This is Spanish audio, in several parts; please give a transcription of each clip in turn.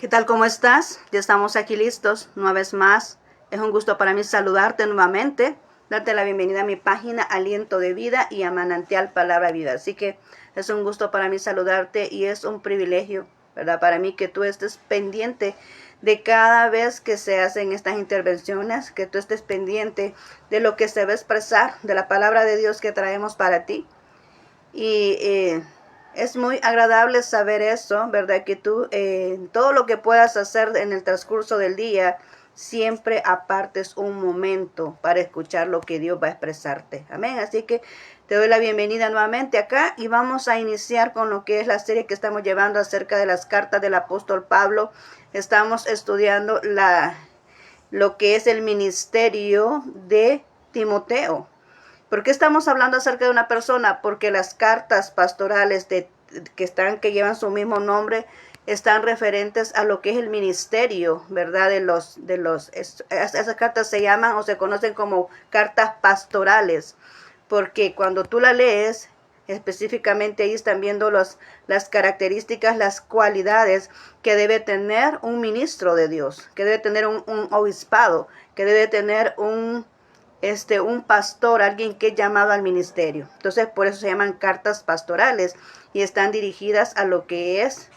¿Qué tal? ¿Cómo estás? Ya estamos aquí listos una vez más. Es un gusto para mí saludarte nuevamente, darte la bienvenida a mi página Aliento de Vida y a Manantial Palabra Vida. Así que es un gusto para mí saludarte y es un privilegio, ¿verdad? Para mí que tú estés pendiente de cada vez que se hacen estas intervenciones, que tú estés pendiente de lo que se va a expresar, de la palabra de Dios que traemos para ti. Y es muy agradable saber eso, ¿verdad? Que tú, todo lo que puedas hacer en el transcurso del día, siempre apartes un momento para escuchar lo que Dios va a expresarte. Amén. Así que te doy la bienvenida nuevamente acá y vamos a iniciar con lo que es la serie que estamos llevando acerca de las cartas del apóstol Pablo. Estamos estudiando lo que es el ministerio de Timoteo. ¿Por qué estamos hablando acerca de una persona? Porque las cartas pastorales que llevan su mismo nombre están referentes a lo que es el ministerio, ¿verdad? Esas cartas se llaman o se conocen como cartas pastorales, porque cuando tú la lees, específicamente ahí están viendo las características, las cualidades que debe tener un ministro de Dios, que debe tener un obispado, que debe tener un pastor, alguien que es llamado al ministerio. Entonces, por eso se llaman cartas pastorales y están dirigidas a lo que es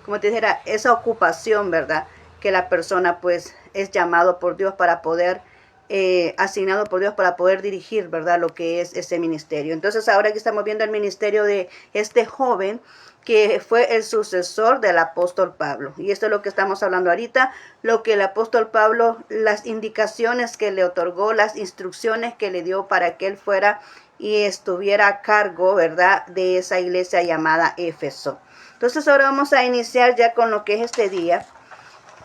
como te dijera, esa ocupación, ¿verdad? Que la persona pues es llamado por Dios para poder, asignado por Dios para poder dirigir, ¿verdad? Lo que es ese ministerio. Entonces, ahora que estamos viendo el ministerio de este joven, que fue el sucesor del apóstol Pablo. Y esto es lo que estamos hablando ahorita, lo que el apóstol Pablo, las indicaciones que le otorgó, las instrucciones que le dio para que él fuera y estuviera a cargo, ¿verdad?, de esa iglesia llamada Éfeso. Entonces ahora vamos a iniciar ya con lo que es este día.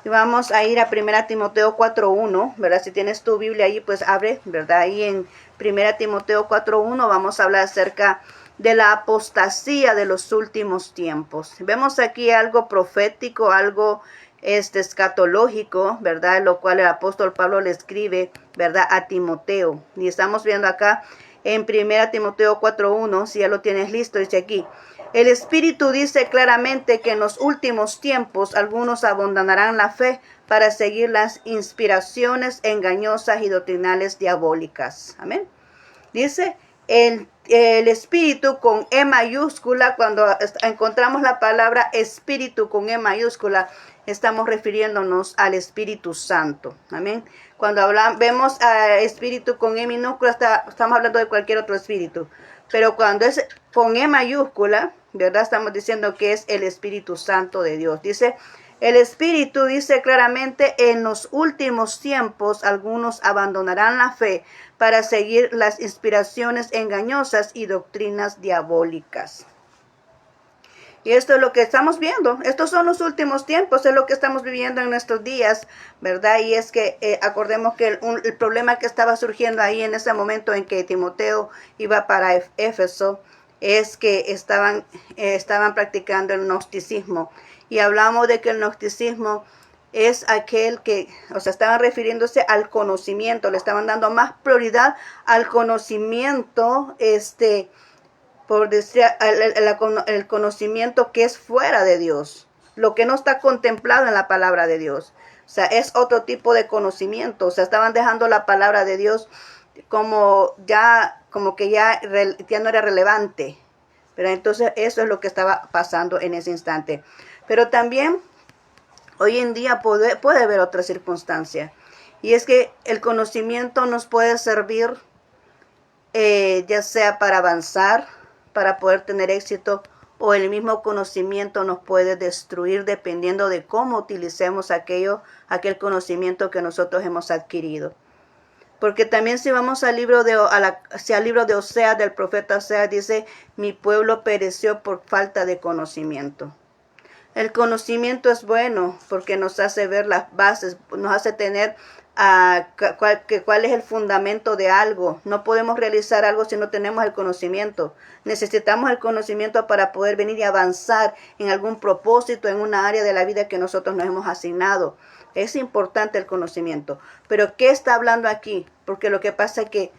Y vamos a ir a 1 Timoteo 4.1, ¿verdad? Si tienes tu Biblia ahí, pues abre, ¿verdad? Ahí en 1 Timoteo 4.1 vamos a hablar acerca de la apostasía de los últimos tiempos. Vemos aquí algo profético, algo escatológico, ¿verdad? Lo cual el apóstol Pablo le escribe, ¿verdad?, a Timoteo. Y estamos viendo acá en 1 Timoteo 4.1, si ya lo tienes listo, dice aquí: el Espíritu dice claramente que en los últimos tiempos algunos abandonarán la fe para seguir las inspiraciones engañosas y doctrinales diabólicas. Amén. Dice el Espíritu con E mayúscula. Cuando encontramos la palabra Espíritu con E mayúscula, estamos refiriéndonos al Espíritu Santo. Amén. Cuando vemos a Espíritu con E minúscula, estamos hablando de cualquier otro espíritu. Pero cuando es con E mayúscula, ¿verdad? Estamos diciendo que es el Espíritu Santo de Dios. Dice, el Espíritu dice claramente, en los últimos tiempos algunos abandonarán la fe para seguir las inspiraciones engañosas y doctrinas diabólicas. Y esto es lo que estamos viendo. Estos son los últimos tiempos, es lo que estamos viviendo en nuestros días, ¿verdad? Y es que acordemos que el problema que estaba surgiendo ahí en ese momento en que Timoteo iba para Éfeso es que estaban practicando el gnosticismo. Y hablamos de que el gnosticismo es aquel que, o sea, estaban refiriéndose al conocimiento, le estaban dando más prioridad al conocimiento, por decir, el conocimiento que es fuera de Dios, lo que no está contemplado en la palabra de Dios. O sea, es otro tipo de conocimiento. O sea, estaban dejando la palabra de Dios como que ya no era relevante. Pero entonces eso es lo que estaba pasando en ese instante. Pero también hoy en día puede haber otra circunstancia. Y es que el conocimiento nos puede servir ya sea para avanzar, para poder tener éxito, o el mismo conocimiento nos puede destruir dependiendo de cómo utilicemos aquel conocimiento que nosotros hemos adquirido. Porque también si vamos al libro de Oseas, del profeta Oseas, dice, mi pueblo pereció por falta de conocimiento. El conocimiento es bueno porque nos hace ver las bases, nos hace tener cuál es el fundamento de algo. No podemos realizar algo si no tenemos el conocimiento. Necesitamos el conocimiento para poder venir y avanzar en algún propósito, en una área de la vida que nosotros nos hemos asignado. Es importante el conocimiento. Pero ¿qué está hablando aquí? Porque lo que pasa es que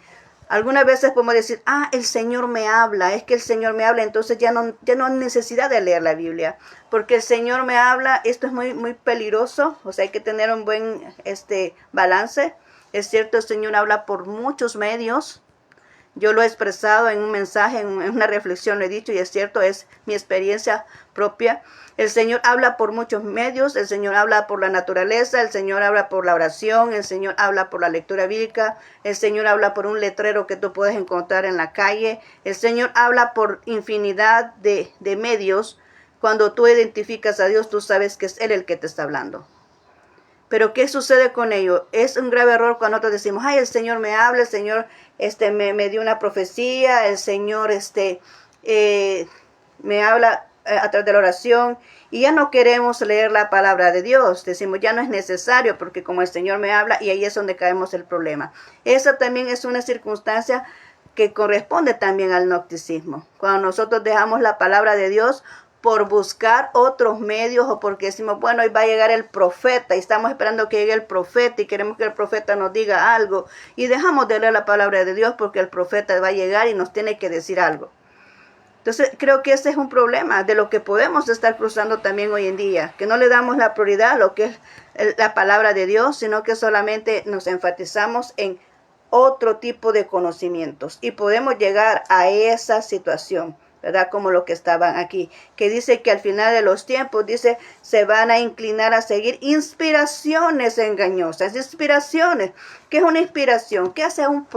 Algunas veces podemos decir, el Señor me habla, es que el Señor me habla, entonces ya no hay necesidad de leer la Biblia, porque el Señor me habla. Esto es muy peligroso, o sea, hay que tener un buen balance. Es cierto, el Señor habla por muchos medios. Yo lo he expresado en un mensaje, en una reflexión, lo he dicho, y es cierto, es mi experiencia propia. El Señor habla por muchos medios, el Señor habla por la naturaleza, el Señor habla por la oración, el Señor habla por la lectura bíblica, el Señor habla por un letrero que tú puedes encontrar en la calle, el Señor habla por infinidad de medios. Cuando tú identificas a Dios, tú sabes que es Él el que te está hablando. Pero ¿qué sucede con ello? Es un grave error cuando nosotros decimos, el Señor me habla, el Señor me dio una profecía, el Señor me habla a través de la oración, y ya no queremos leer la palabra de Dios. Decimos, ya no es necesario, porque como el Señor me habla, y ahí es donde caemos el problema. Esa también es una circunstancia que corresponde también al gnosticismo. Cuando nosotros dejamos la palabra de Dios por buscar otros medios, o porque decimos, bueno, hoy va a llegar el profeta y estamos esperando que llegue el profeta y queremos que el profeta nos diga algo, y dejamos de leer la palabra de Dios porque el profeta va a llegar y nos tiene que decir algo. Entonces creo que ese es un problema de lo que podemos estar cruzando también hoy en día, que no le damos la prioridad a lo que es la palabra de Dios, sino que solamente nos enfatizamos en otro tipo de conocimientos, y podemos llegar a esa situación, ¿verdad? Como lo que estaban aquí, que dice que al final de los tiempos, dice, se van a inclinar a seguir inspiraciones engañosas. Inspiraciones. ¿Qué es una inspiración? ¿Qué hace un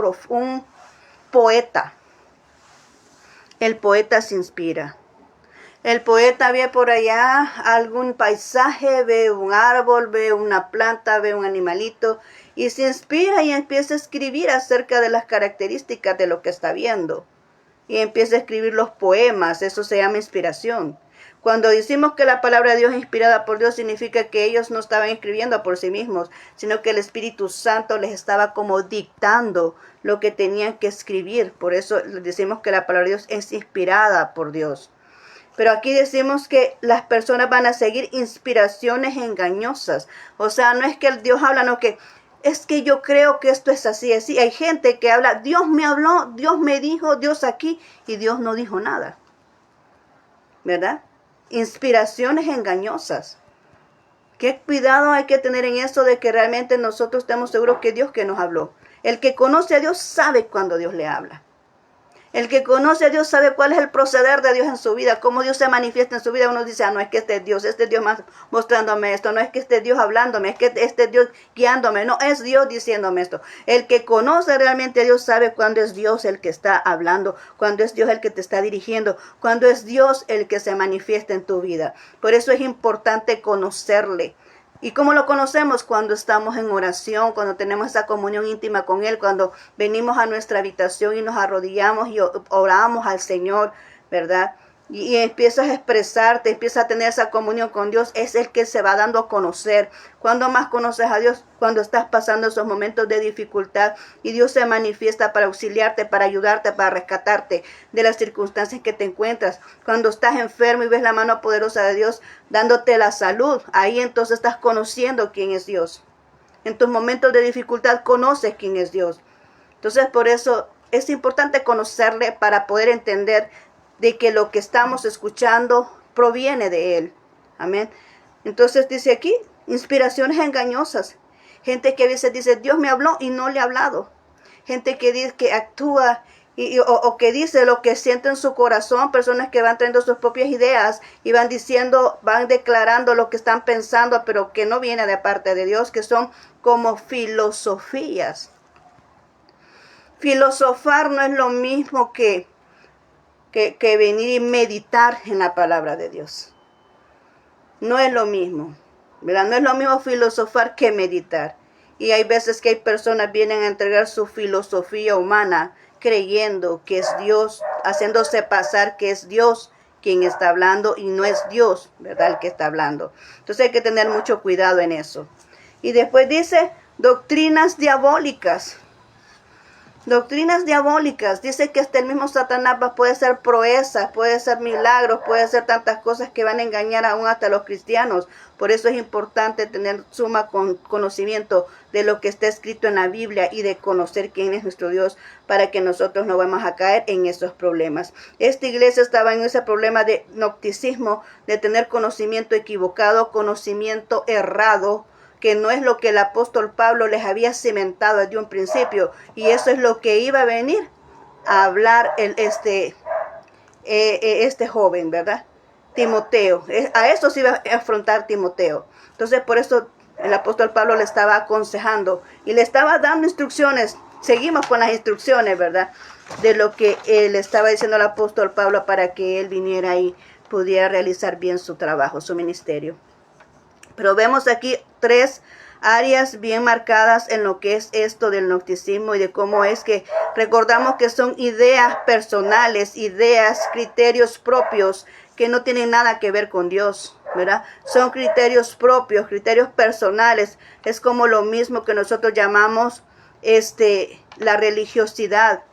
poeta? El poeta se inspira. El poeta ve por allá algún paisaje, ve un árbol, ve una planta, ve un animalito, y se inspira y empieza a escribir acerca de las características de lo que está viendo. Y empieza a escribir los poemas. Eso se llama inspiración. Cuando decimos que la palabra de Dios es inspirada por Dios, significa que ellos no estaban escribiendo por sí mismos, sino que el Espíritu Santo les estaba como dictando lo que tenían que escribir. Por eso decimos que la palabra de Dios es inspirada por Dios. Pero aquí decimos que las personas van a seguir inspiraciones engañosas. O sea, no es que el Dios habla, no, que es que yo creo que esto es así, así. Hay gente que habla, Dios me habló, Dios me dijo, Dios aquí, y Dios no dijo nada. ¿Verdad? Inspiraciones engañosas. Qué cuidado hay que tener en eso, de que realmente nosotros estemos seguros que Dios que nos habló. El que conoce a Dios sabe cuando Dios le habla. El que conoce a Dios sabe cuál es el proceder de Dios en su vida, cómo Dios se manifiesta en su vida. Uno dice, no es que este Dios más mostrándome esto, no es que este Dios hablándome, es que este Dios guiándome, no, es Dios diciéndome esto. El que conoce realmente a Dios sabe cuándo es Dios el que está hablando, cuándo es Dios el que te está dirigiendo, cuándo es Dios el que se manifiesta en tu vida. Por eso es importante conocerle. ¿Y cómo lo conocemos? Cuando estamos en oración, cuando tenemos esa comunión íntima con Él, cuando venimos a nuestra habitación y nos arrodillamos y oramos al Señor, ¿verdad? Y empiezas a expresarte, empiezas a tener esa comunión con Dios. Es el que se va dando a conocer. Cuando más conoces a Dios, cuando estás pasando esos momentos de dificultad, y Dios se manifiesta para auxiliarte, para ayudarte, para rescatarte de las circunstancias que te encuentras. Cuando estás enfermo y ves la mano poderosa de Dios dándote la salud, ahí entonces estás conociendo quién es Dios. En tus momentos de dificultad conoces quién es Dios. Entonces por eso es importante conocerle, para poder entender de que lo que estamos escuchando proviene de Él. Amén. Entonces dice aquí, inspiraciones engañosas. Gente que a veces dice, Dios me habló y no le ha hablado. Gente que dice, que actúa o que dice lo que siente en su corazón. Personas que van trayendo sus propias ideas y van diciendo, van declarando lo que están pensando, pero que no viene de parte de Dios, que son como filosofías. Filosofar no es lo mismo que venir y meditar en la palabra de Dios. No es lo mismo, ¿verdad? No es lo mismo filosofar que meditar. Y hay veces que hay personas que vienen a entregar su filosofía humana, creyendo que es Dios, haciéndose pasar que es Dios quien está hablando, y no es Dios, ¿verdad?, el que está hablando. Entonces hay que tener mucho cuidado en eso. Y después dice, doctrinas diabólicas. Doctrinas diabólicas. Dice que hasta el mismo Satanás puede hacer proezas, puede hacer milagros, puede hacer tantas cosas que van a engañar aún hasta los cristianos. Por eso es importante tener suma conocimiento de lo que está escrito en la Biblia y de conocer quién es nuestro Dios para que nosotros no vamos a caer en esos problemas. Esta iglesia estaba en ese problema de gnosticismo, de tener conocimiento equivocado, conocimiento errado, que no es lo que el apóstol Pablo les había cimentado desde un principio, y eso es lo que iba a venir a hablar este joven, ¿verdad? Timoteo, a eso se iba a afrontar Timoteo. Entonces por eso el apóstol Pablo le estaba aconsejando y le estaba dando instrucciones. Seguimos con las instrucciones, ¿verdad? De lo que le estaba diciendo el apóstol Pablo para que él viniera y pudiera realizar bien su trabajo, su ministerio. Pero vemos aquí 3 áreas bien marcadas en lo que es esto del gnosticismo y de cómo es que recordamos que son ideas personales, ideas, criterios propios que no tienen nada que ver con Dios, ¿verdad? Son criterios propios, criterios personales. Es como lo mismo que nosotros llamamos la religiosidad,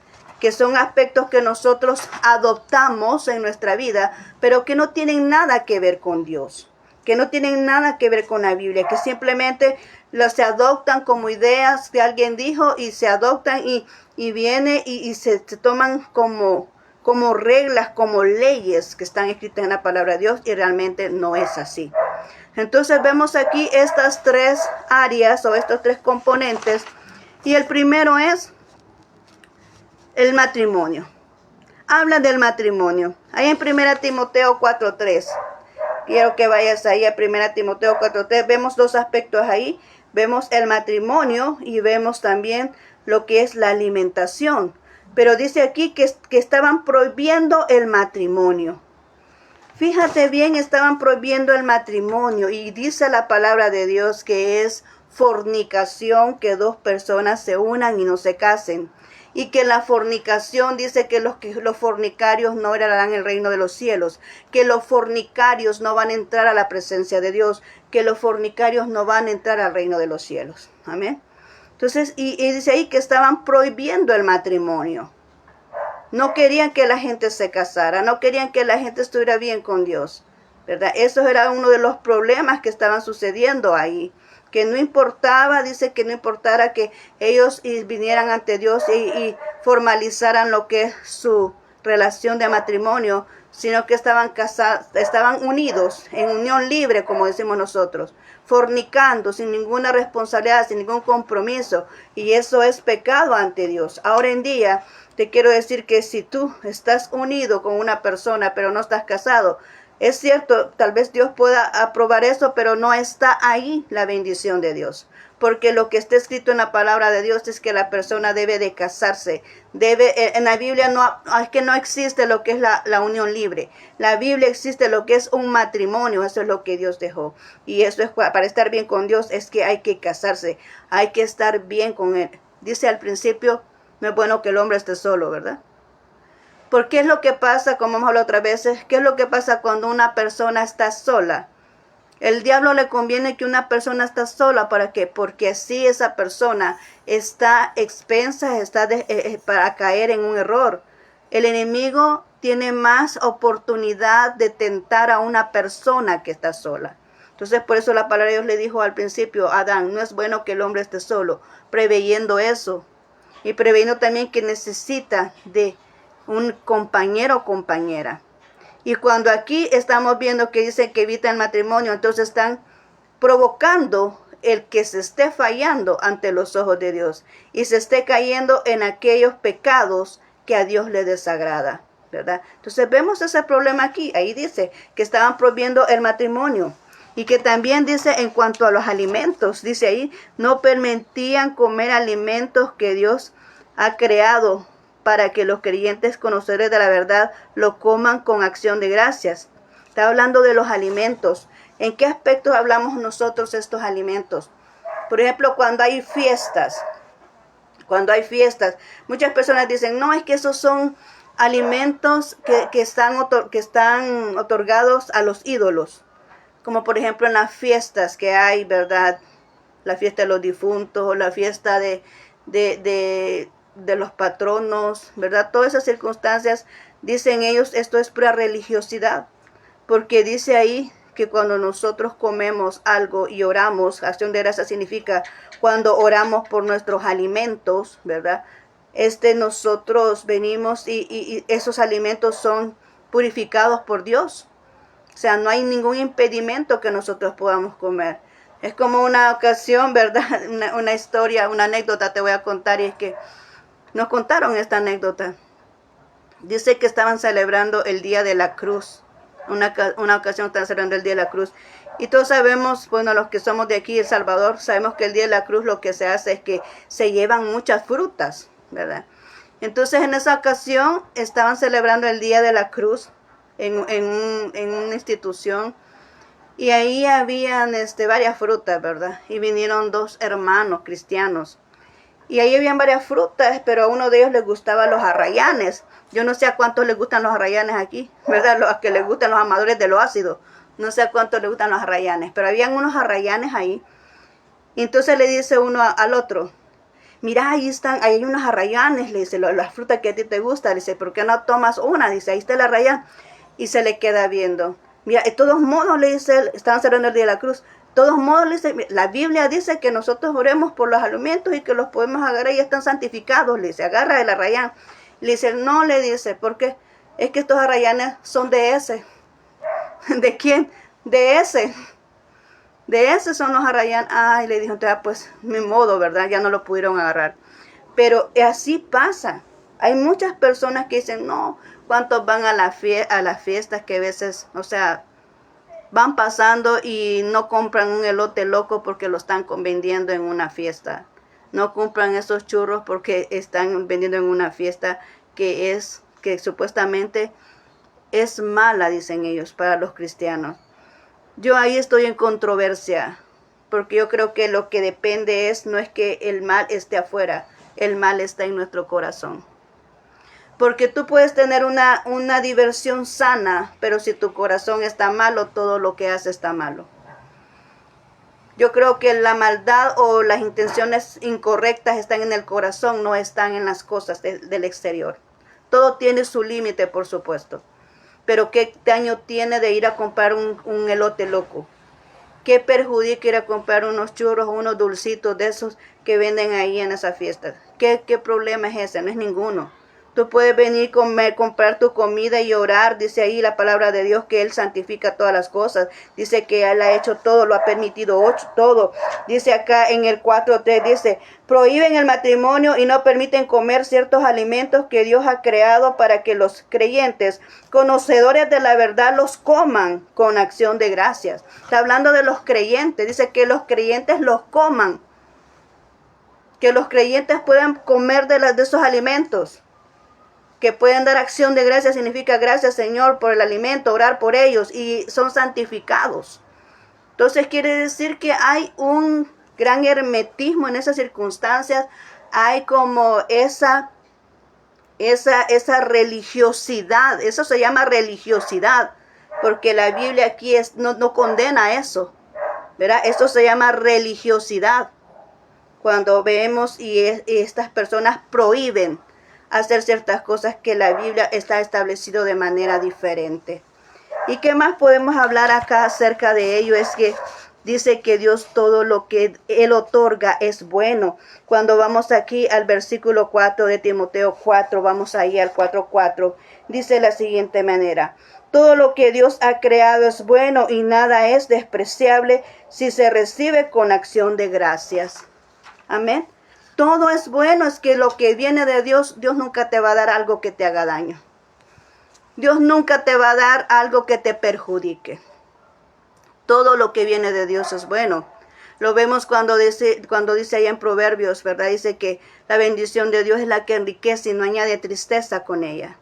que son aspectos que nosotros adoptamos en nuestra vida, pero que no tienen nada que ver con Dios, que no tienen nada que ver con la Biblia, que simplemente se adoptan como ideas que alguien dijo y se adoptan y viene y se toman como reglas, como leyes que están escritas en la palabra de Dios, y realmente no es así. Entonces vemos aquí estas 3 áreas o estos 3 componentes, y el primero es el matrimonio. Habla del matrimonio. Ahí en 1 Timoteo 4:3. Quiero que vayas ahí a 1 Timoteo 4:3. Vemos 2 aspectos ahí. Vemos el matrimonio y vemos también lo que es la alimentación. Pero dice aquí que estaban prohibiendo el matrimonio. Fíjate bien, estaban prohibiendo el matrimonio. Y dice la palabra de Dios que es fornicación que 2 personas se unan y no se casen. Y que la fornicación dice que los fornicarios no heredarán el reino de los cielos, que los fornicarios no van a entrar a la presencia de Dios, que los fornicarios no van a entrar al reino de los cielos. Amén. Entonces, y dice ahí que estaban prohibiendo el matrimonio. No querían que la gente se casara, no querían que la gente estuviera bien con Dios, ¿verdad? Eso era uno de los problemas que estaban sucediendo ahí. Que no importaba, dice que no importara que ellos vinieran ante Dios y formalizaran lo que es su relación de matrimonio, sino que estaban casados, estaban unidos en unión libre, como decimos nosotros, fornicando sin ninguna responsabilidad, sin ningún compromiso, y eso es pecado ante Dios. Ahora en día te quiero decir que si tú estás unido con una persona pero no estás casado, es cierto, tal vez Dios pueda aprobar eso, pero no está ahí la bendición de Dios. Porque lo que está escrito en la palabra de Dios es que la persona debe de casarse. En la Biblia es que no existe lo que es la unión libre. La Biblia existe lo que es un matrimonio. Eso es lo que Dios dejó. Y eso es para estar bien con Dios, es que hay que casarse. Hay que estar bien con Él. Dice al principio, no es bueno que el hombre esté solo, ¿verdad? Porque es lo que pasa, como hemos hablado otras veces, ¿qué es lo que pasa cuando una persona está sola? El diablo le conviene que una persona está sola, ¿para qué? Porque así esa persona está expensa, para caer en un error. El enemigo tiene más oportunidad de tentar a una persona que está sola. Entonces por eso la palabra de Dios le dijo al principio a Adán, no es bueno que el hombre esté solo, preveyendo eso. Y preveyendo también que necesita de un compañero o compañera. Y cuando aquí estamos viendo que dicen que evita el matrimonio, entonces están provocando el que se esté fallando ante los ojos de Dios y se esté cayendo en aquellos pecados que a Dios le desagrada, ¿verdad? Entonces vemos ese problema aquí. Ahí dice que estaban prohibiendo el matrimonio. Y que también dice en cuanto a los alimentos, dice ahí, no permitían comer alimentos que Dios ha creado para que los creyentes conocedores de la verdad lo coman con acción de gracias. Está hablando de los alimentos. ¿En qué aspectos hablamos nosotros estos alimentos? Por ejemplo, cuando hay fiestas, muchas personas dicen, no, es que esos son alimentos que están otorgados a los ídolos. Como por ejemplo en las fiestas que hay, ¿verdad? La fiesta de los difuntos o la fiesta de de los patronos, ¿verdad? Todas esas circunstancias, dicen ellos, esto es pura religiosidad, porque dice ahí que cuando nosotros comemos algo y oramos, acción de gracia significa cuando oramos por nuestros alimentos, ¿verdad? Nosotros venimos y esos alimentos son purificados por Dios. O sea, no hay ningún impedimento que nosotros podamos comer. Es como una ocasión, ¿verdad? Una historia, una anécdota te voy a contar, y es que nos contaron esta anécdota. Dice que estaban celebrando el Día de la Cruz. Una ocasión estaban celebrando el Día de la Cruz. Y todos sabemos, bueno, los que somos de aquí, El Salvador, sabemos que el Día de la Cruz lo que se hace es que se llevan muchas frutas, ¿verdad? Entonces en esa ocasión estaban celebrando el Día de la Cruz en una institución. Y ahí habían varias frutas, ¿verdad? Y vinieron dos hermanos cristianos. Y ahí habían varias frutas, pero a uno de ellos les gustaban los arrayanes. Yo no sé a cuántos les gustan los arrayanes aquí, ¿verdad? Los que les gustan los amadores de lo ácido. No sé a cuántos les gustan los arrayanes, pero habían unos arrayanes ahí. Y entonces le dice uno al otro, mira, ahí hay unos arrayanes, le dice, las frutas que a ti te gustan. Le dice, ¿por qué no tomas una? Dice, ahí está el arrayán. Y se le queda viendo. Mira, de todos modos, le dice, estaban celebrando el Día de la Cruz. De todos modos, le dice, la Biblia dice que nosotros oremos por los alimentos y que los podemos agarrar y están santificados. Le dice, agarra el arrayán. Le dice, no, le dice, porque es que estos arrayanes son de ese. ¿De quién? De ese. De ese son los arrayanes. Ay, le dijo, pues, mi modo, ¿verdad? Ya no lo pudieron agarrar. Pero así pasa. Hay muchas personas que dicen, no, ¿cuántos van a las fiestas que a veces, o sea, van pasando y no compran un elote loco porque lo están vendiendo en una fiesta? No compran esos churros porque están vendiendo en una fiesta que supuestamente es mala, dicen ellos, para los cristianos. Yo ahí estoy en controversia, porque yo creo que lo que depende no es que el mal esté afuera, el mal está en nuestro corazón. Porque tú puedes tener una diversión sana, pero si tu corazón está malo, todo lo que haces está malo. Yo creo que la maldad o las intenciones incorrectas están en el corazón, no están en las cosas del exterior. Todo tiene su límite, por supuesto. Pero ¿qué daño tiene de ir a comprar un elote loco? ¿Qué perjudica ir a comprar unos churros o unos dulcitos de esos que venden ahí en esa fiesta? ¿Qué problema es ese? No es ninguno. Tú puedes venir comprar tu comida y orar. Dice ahí la palabra de Dios que Él santifica todas las cosas. Dice que Él ha hecho todo, lo ha permitido todo. Dice acá en el 4:3, dice, prohíben el matrimonio y no permiten comer ciertos alimentos que Dios ha creado para que los creyentes, conocedores de la verdad, los coman con acción de gracias. Está hablando de los creyentes. Dice que los creyentes los coman. Que los creyentes puedan comer de esos alimentos. Que pueden dar acción de gracias significa gracias, Señor, por el alimento, orar por ellos y son santificados. Entonces quiere decir que hay un gran hermetismo en esas circunstancias. Hay como esa religiosidad. Eso se llama religiosidad, porque la Biblia aquí no condena eso, ¿verdad? Eso se llama religiosidad. Cuando vemos y estas personas prohíben hacer ciertas cosas que la Biblia está establecido de manera diferente. ¿Y qué más podemos hablar acá acerca de ello? Es que dice que Dios todo lo que Él otorga es bueno. Cuando vamos aquí al versículo 4 de Timoteo 4, vamos ahí al 4:4, dice de la siguiente manera: todo lo que Dios ha creado es bueno y nada es despreciable si se recibe con acción de gracias. Amén. Todo es bueno, es que lo que viene de Dios, Dios nunca te va a dar algo que te haga daño. Dios nunca te va a dar algo que te perjudique. Todo lo que viene de Dios es bueno. Lo vemos cuando dice ahí en Proverbios, ¿verdad? Dice que la bendición de Dios es la que enriquece y no añade tristeza con ella.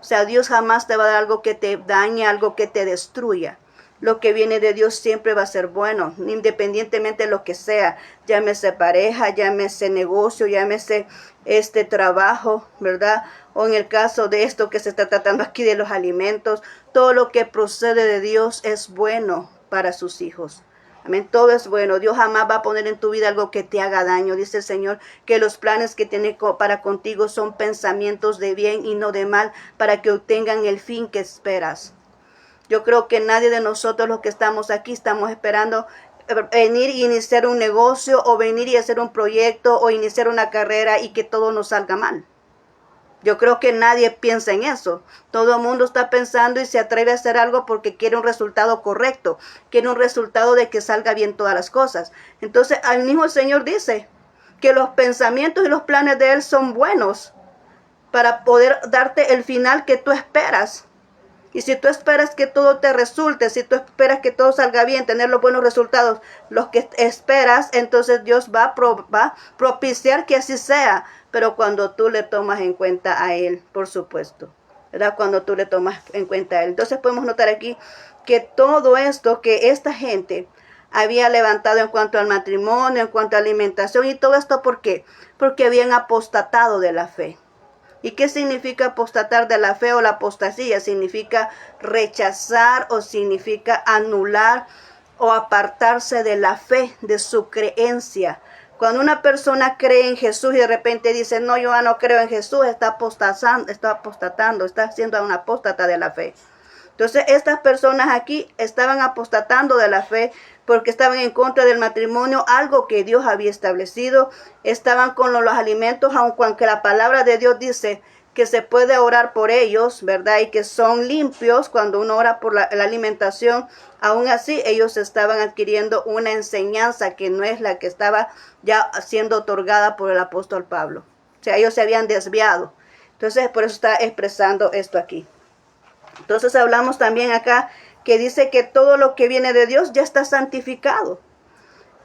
O sea, Dios jamás te va a dar algo que te dañe, algo que te destruya. Lo que viene de Dios siempre va a ser bueno, independientemente de lo que sea, llámese pareja, llámese negocio, llámese trabajo, ¿verdad? O en el caso de esto que se está tratando aquí de los alimentos, todo lo que procede de Dios es bueno para sus hijos. Amén. Todo es bueno. Dios jamás va a poner en tu vida algo que te haga daño. Dice el Señor que los planes que tiene para contigo son pensamientos de bien y no de mal, para que obtengan el fin que esperas. Yo creo que nadie de nosotros los que estamos aquí estamos esperando venir y iniciar un negocio o venir y hacer un proyecto o iniciar una carrera y que todo nos salga mal. Yo creo que nadie piensa en eso. Todo el mundo está pensando y se atreve a hacer algo porque quiere un resultado correcto. Quiere un resultado de que salga bien todas las cosas. Entonces, al mismo Señor dice que los pensamientos y los planes de Él son buenos para poder darte el final que tú esperas. Y si tú esperas que todo te resulte, si tú esperas que todo salga bien, tener los buenos resultados, los que esperas, entonces Dios va a propiciar que así sea. Pero cuando tú le tomas en cuenta a Él, por supuesto, ¿verdad? Cuando tú le tomas en cuenta a Él. Entonces podemos notar aquí que todo esto que esta gente había levantado en cuanto al matrimonio, en cuanto a alimentación y todo esto, ¿por qué? Porque habían apostatado de la fe. ¿Y qué significa apostatar de la fe o la apostasía? Significa rechazar o significa anular o apartarse de la fe, de su creencia. Cuando una persona cree en Jesús y de repente dice, no, yo no creo en Jesús, está apostatando, está siendo una apóstata de la fe. Entonces, estas personas aquí estaban apostatando de la fe porque estaban en contra del matrimonio, algo que Dios había establecido. Estaban con los alimentos, aunque la palabra de Dios dice que se puede orar por ellos, ¿verdad? Y que son limpios cuando uno ora por la alimentación. Aún así, ellos estaban adquiriendo una enseñanza que no es la que estaba ya siendo otorgada por el apóstol Pablo. O sea, ellos se habían desviado. Entonces, por eso está expresando esto aquí. Entonces hablamos también acá que dice que todo lo que viene de Dios ya está santificado.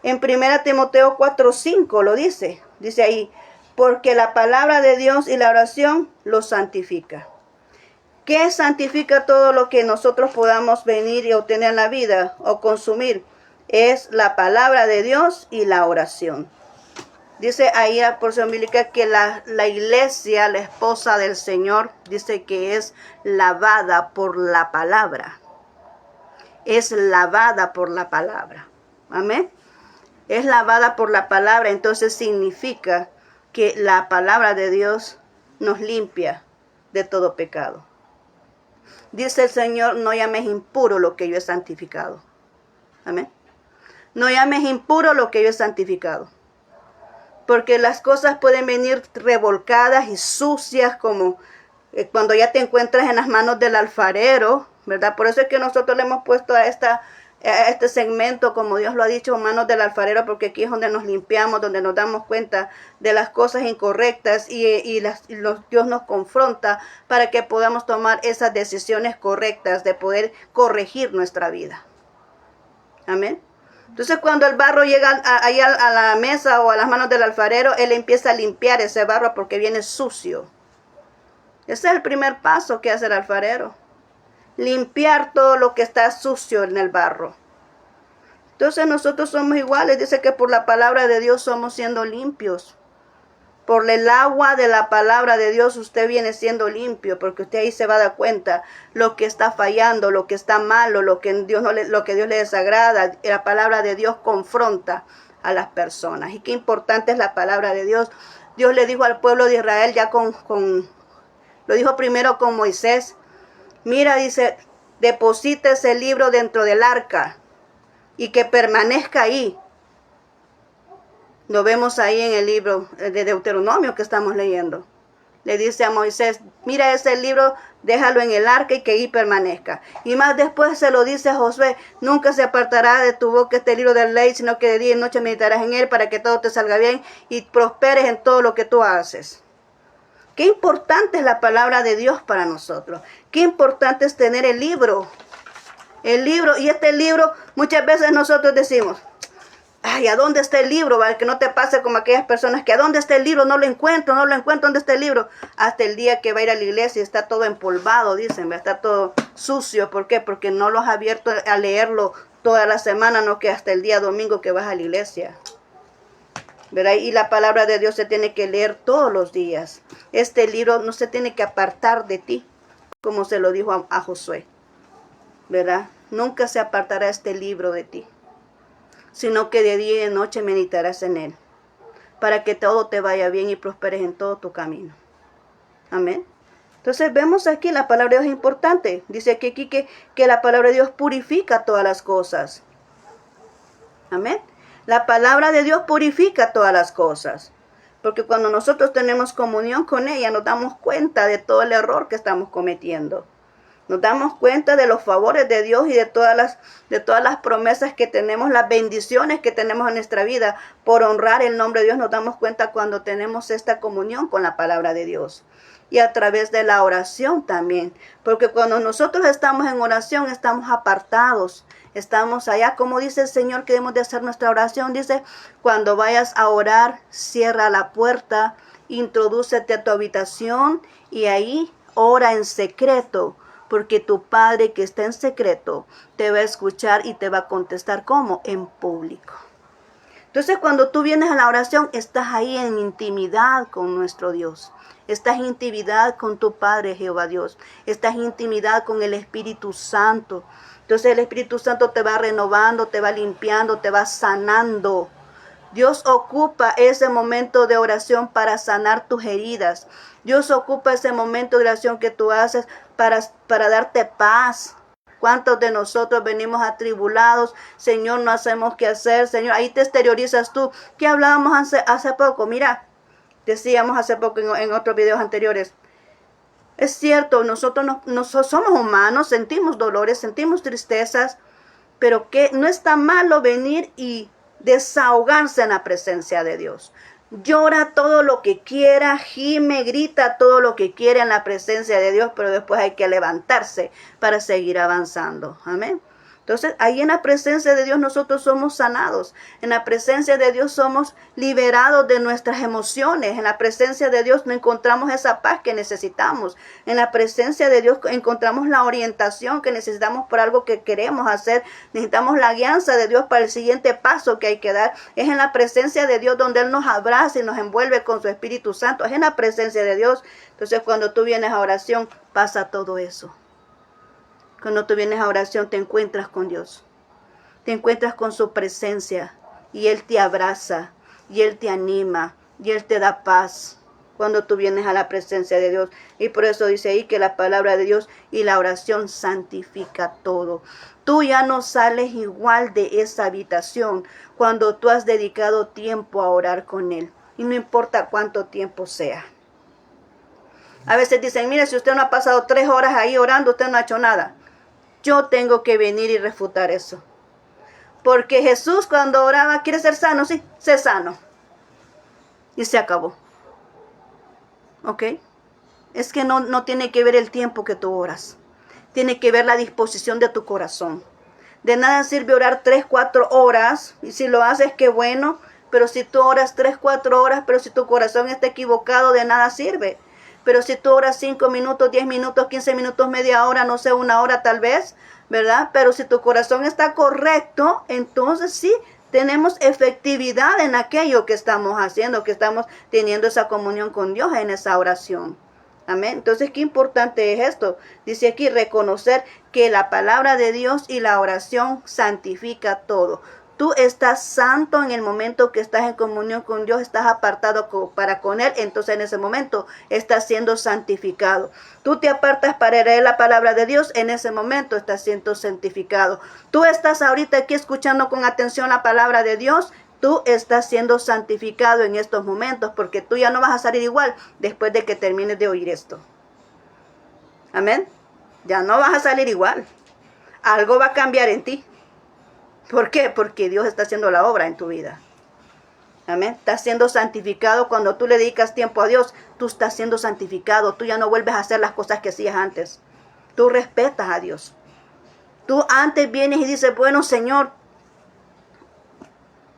En 1 Timoteo 4:5 lo dice. Dice ahí, porque la palabra de Dios y la oración lo santifica. ¿Qué santifica todo lo que nosotros podamos venir y obtener en la vida o consumir? Es la palabra de Dios y la oración. Dice ahí la porción bíblica que la iglesia, la esposa del Señor, dice que es lavada por la palabra. Es lavada por la palabra. Amén. Es lavada por la palabra, entonces significa que la palabra de Dios nos limpia de todo pecado. Dice el Señor, no llames impuro lo que yo he santificado. Amén. No llames impuro lo que yo he santificado. Porque las cosas pueden venir revolcadas y sucias como cuando ya te encuentras en las manos del alfarero, ¿verdad? Por eso es que nosotros le hemos puesto a este segmento, como Dios lo ha dicho, manos del alfarero, porque aquí es donde nos limpiamos, donde nos damos cuenta de las cosas incorrectas y Dios nos confronta para que podamos tomar esas decisiones correctas de poder corregir nuestra vida. Amén. Entonces cuando el barro llega ahí a la mesa o a las manos del alfarero, él empieza a limpiar ese barro porque viene sucio. Ese es el primer paso que hace el alfarero. Limpiar todo lo que está sucio en el barro. Entonces nosotros somos iguales. Dice que por la palabra de Dios somos siendo limpios. Por el agua de la palabra de Dios usted viene siendo limpio, porque usted ahí se va a dar cuenta lo que está fallando, lo que está malo, lo que Dios le desagrada. La palabra de Dios confronta a las personas. Y qué importante es la palabra de Dios. Dios le dijo al pueblo de Israel, lo dijo primero con Moisés. Mira, dice, deposita ese libro dentro del arca y que permanezca ahí. Lo vemos ahí en el libro de Deuteronomio que estamos leyendo. Le dice a Moisés, mira ese libro, déjalo en el arca y que ahí permanezca. Y más después se lo dice a Josué, nunca se apartará de tu boca este libro de ley, sino que de día y noche meditarás en él para que todo te salga bien y prosperes en todo lo que tú haces. Qué importante es la palabra de Dios para nosotros. Qué importante es tener el libro. El libro, y este libro muchas veces nosotros decimos, ay, ¿a dónde está el libro? Para que no te pase como aquellas personas que ¿a dónde está el libro? No lo encuentro, ¿dónde está el libro? Hasta el día que va a ir a la iglesia y está todo empolvado, dicen, está todo sucio. ¿Por qué? Porque no lo has abierto a leerlo toda la semana, no que hasta el día domingo que vas a la iglesia. ¿Verdad? Y la palabra de Dios se tiene que leer todos los días. Este libro no se tiene que apartar de ti, como se lo dijo a Josué. ¿Verdad? Nunca se apartará este libro de ti. sino que de día y de noche meditarás en él, para que todo te vaya bien y prosperes en todo tu camino. Amén. Entonces vemos aquí la palabra de Dios es importante. Dice aquí que la palabra de Dios purifica todas las cosas. Amén. La palabra de Dios purifica todas las cosas. Porque cuando nosotros tenemos comunión con ella, nos damos cuenta de todo el error que estamos cometiendo. Nos damos cuenta de los favores de Dios y de todas las promesas que tenemos, las bendiciones que tenemos en nuestra vida por honrar el nombre de Dios. Nos damos cuenta cuando tenemos esta comunión con la palabra de Dios. Y a través de la oración también. Porque cuando nosotros estamos en oración, estamos apartados. Estamos allá, como dice el Señor, que debemos de hacer nuestra oración. Dice, cuando vayas a orar, cierra la puerta, introdúcete a tu habitación y ahí ora en secreto. Porque tu Padre que está en secreto te va a escuchar y te va a contestar ¿cómo? En público. Entonces cuando tú vienes a la oración, estás ahí en intimidad con nuestro Dios. Estás en intimidad con tu Padre Jehová Dios. Estás en intimidad con el Espíritu Santo. Entonces el Espíritu Santo te va renovando, te va limpiando, te va sanando. Dios ocupa ese momento de oración para sanar tus heridas. Dios ocupa ese momento de oración que tú haces para darte paz. ¿Cuántos de nosotros venimos atribulados? Señor, no hacemos qué hacer. Señor, ahí te exteriorizas tú. ¿Qué hablábamos hace poco? Mira, decíamos hace poco en otros videos anteriores. Es cierto, nosotros somos humanos, sentimos dolores, sentimos tristezas, pero que no está malo venir y desahogarse en la presencia de Dios. Llora todo lo que quiera, gime, grita todo lo que quiera en la presencia de Dios, pero después hay que levantarse para seguir avanzando. Amén. Entonces, ahí en la presencia de Dios nosotros somos sanados. En la presencia de Dios somos liberados de nuestras emociones. En la presencia de Dios no encontramos esa paz que necesitamos. En la presencia de Dios encontramos la orientación que necesitamos por algo que queremos hacer. Necesitamos la guianza de Dios para el siguiente paso que hay que dar. Es en la presencia de Dios donde Él nos abraza y nos envuelve con su Espíritu Santo. Es en la presencia de Dios. Entonces, cuando tú vienes a oración, pasa todo eso. Cuando tú vienes a oración te encuentras con Dios, te encuentras con su presencia y Él te abraza y Él te anima y Él te da paz cuando tú vienes a la presencia de Dios. Y por eso dice ahí que la palabra de Dios y la oración santifica todo. Tú ya no sales igual de esa habitación cuando tú has dedicado tiempo a orar con Él. Y no importa cuánto tiempo sea. A veces dicen, mire, si usted no ha pasado 3 horas ahí orando, usted no ha hecho nada. Yo tengo que venir y refutar eso. Porque Jesús cuando oraba, ¿quiere ser sano? Sí, sé sano. Y se acabó. ¿Ok? Es que no tiene que ver el tiempo que tú oras. Tiene que ver la disposición de tu corazón. De nada sirve orar 3, 4 horas. Y si lo haces, qué bueno. Pero si tú oras 3, 4 horas, pero si tu corazón está equivocado, de nada sirve. Pero si tú oras 5 minutos, 10 minutos, 15 minutos, media hora, no sé, 1 hora tal vez, ¿verdad? Pero si tu corazón está correcto, entonces sí, tenemos efectividad en aquello que estamos haciendo, que estamos teniendo esa comunión con Dios en esa oración. Amén. Entonces, qué importante es esto. Dice aquí, reconocer que la palabra de Dios y la oración santifica todo. Tú estás santo en el momento que estás en comunión con Dios, estás apartado para con Él, entonces en ese momento estás siendo santificado. Tú te apartas para leer la palabra de Dios, en ese momento estás siendo santificado. Tú estás ahorita aquí escuchando con atención la palabra de Dios, tú estás siendo santificado en estos momentos, porque tú ya no vas a salir igual después de que termines de oír esto. Amén. Ya no vas a salir igual. Algo va a cambiar en ti. ¿Por qué? Porque Dios está haciendo la obra en tu vida. Amén. Estás siendo santificado cuando tú le dedicas tiempo a Dios. Tú estás siendo santificado. Tú ya no vuelves a hacer las cosas que hacías antes. Tú respetas a Dios. Tú antes vienes y dices, bueno, Señor.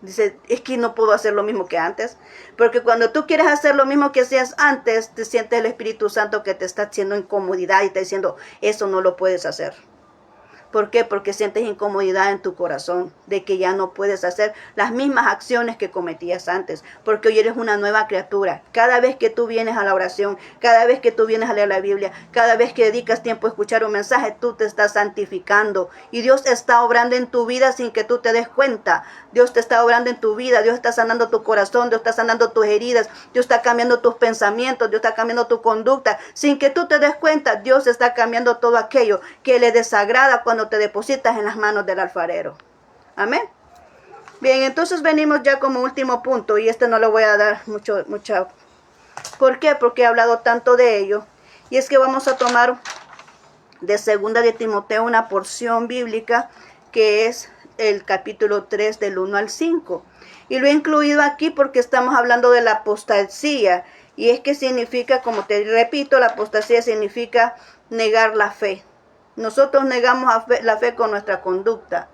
Dice, es que no puedo hacer lo mismo que antes. Porque cuando tú quieres hacer lo mismo que hacías antes, te sientes el Espíritu Santo que te está haciendo incomodidad y te está diciendo, eso no lo puedes hacer. ¿Por qué? Porque sientes incomodidad en tu corazón de que ya no puedes hacer las mismas acciones que cometías antes, porque hoy eres una nueva criatura. Cada vez que tú vienes a la oración, cada vez que tú vienes a leer la Biblia, cada vez que dedicas tiempo a escuchar un mensaje, tú te estás santificando y Dios está obrando en tu vida sin que tú te des cuenta. Dios te está obrando en tu vida, Dios está sanando tu corazón, Dios está sanando tus heridas, Dios está cambiando tus pensamientos, Dios está cambiando tu conducta. Sin que tú te des cuenta, Dios está cambiando todo aquello que le desagrada cuando te depositas en las manos del alfarero. Amén. Bien, entonces venimos ya como último punto, y este no le voy a dar mucha. ¿Por qué? Porque he hablado tanto de ello. Y es que vamos a tomar de segunda de Timoteo una porción bíblica que es el capítulo 3 del 1 al 5. Y lo he incluido aquí porque estamos hablando de la apostasía. Y es que significa, como te repito, la apostasía significa negar la fe. Nosotros negamos la fe con nuestra conducta.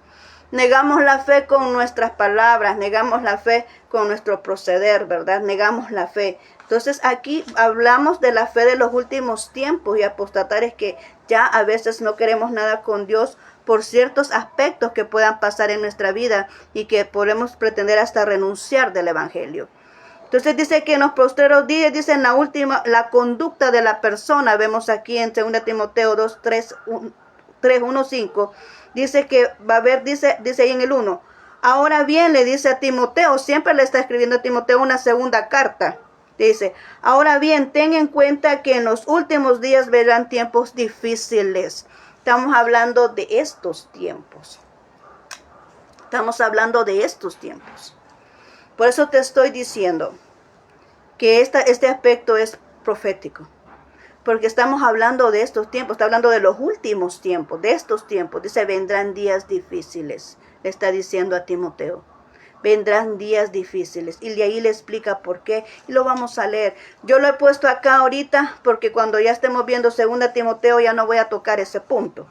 Negamos la fe con nuestras palabras, negamos la fe con nuestro proceder, ¿verdad? Negamos la fe. Entonces aquí hablamos de la fe de los últimos tiempos y apostatar es que ya a veces no queremos nada con Dios por ciertos aspectos que puedan pasar en nuestra vida y que podemos pretender hasta renunciar del Evangelio. Entonces dice que en los postreros días, dice en la última, la conducta de la persona, vemos aquí en 2 Timoteo 2, 3, 1, 5, dice que va a haber, dice ahí en el 1, ahora bien le dice a Timoteo, siempre le está escribiendo a Timoteo una segunda carta, dice, ahora bien, ten en cuenta que en los últimos días vendrán tiempos difíciles. Estamos hablando de estos tiempos. Estamos hablando de estos tiempos. Por eso te estoy diciendo que este aspecto es profético. Porque estamos hablando de estos tiempos, está hablando de los últimos tiempos, de estos tiempos. Dice, vendrán días difíciles, le está diciendo a Timoteo. Vendrán días difíciles. Y de ahí le explica por qué. Y lo vamos a leer. Yo lo he puesto acá ahorita porque cuando ya estemos viendo 2 Timoteo ya no voy a tocar ese punto.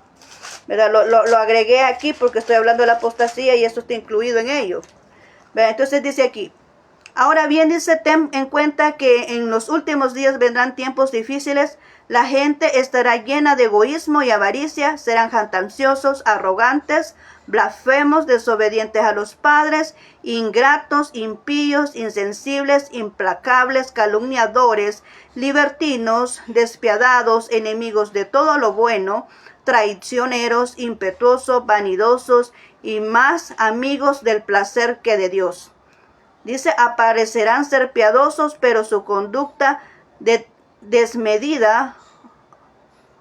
¿Verdad? Lo agregué aquí porque estoy hablando de la apostasía y eso está incluido en ello. ¿Verdad? Entonces dice aquí. Ahora bien, dice, ten en cuenta que en los últimos días vendrán tiempos difíciles. La gente estará llena de egoísmo y avaricia, serán jactanciosos, arrogantes, blasfemos, desobedientes a los padres, ingratos, impíos, insensibles, implacables, calumniadores, libertinos, despiadados, enemigos de todo lo bueno, traicioneros, impetuosos, vanidosos y más amigos del placer que de Dios. Dice, aparecerán ser piadosos, pero su conducta desmedida,